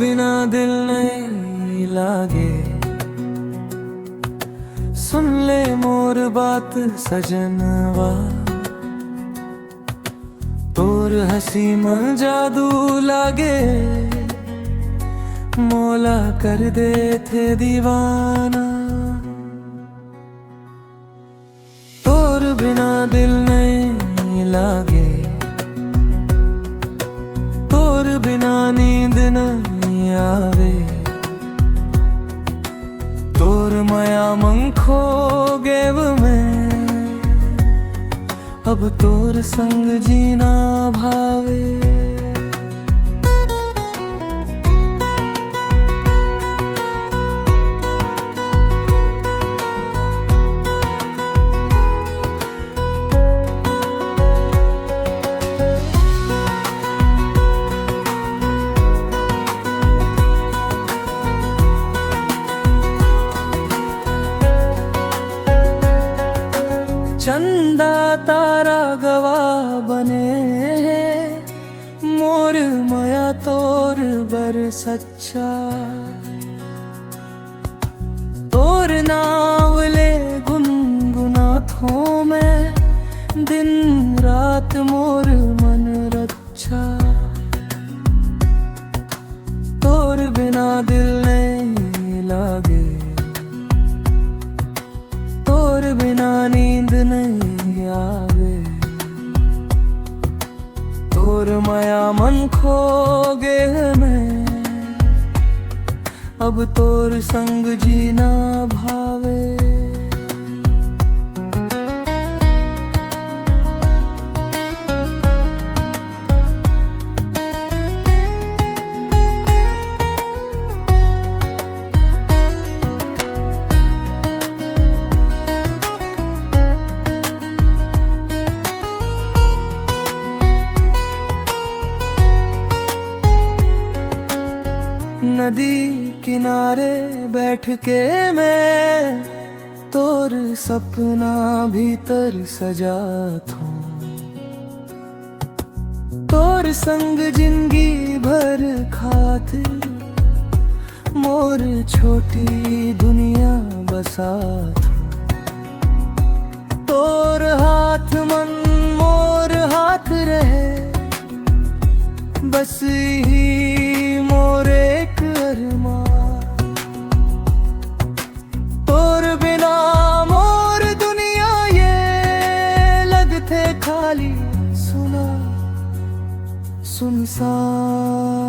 बिना दिल नहीं लागे। सुन ले मोर बात सजनवा, तोर हंसी में जादू लागे। मौला कर दे थे दीवाना, तोर बिना दिल नहीं लागे। तोर बिना नींद नहीं आवे। तोर माया मंखो गेव में, अब तोर संग जीना भावे। चंदा तारा गवाह बने, मोर माया तोर बर सच्चा। तोर नावले गुनगुना थो मैं, दिन रात मोर मन रक्षा। तोर बिना दिल नहीं लागे। तोर बिना नींद नहीं आवे। तोर माया मन खो गे मैं, अब तोर संग जीना भावे। नदी किनारे बैठ के मैं, तोर सपना भीतर सजा थो। तोर संग जिंदगी भर खातिर, मोर छोटी दुनिया बसा थो। तोर हाथ मन मोर हाथ रहे, बस ही मोरे तोर बिना मोर दुनिया ये लगते खाली सुना सुनसान।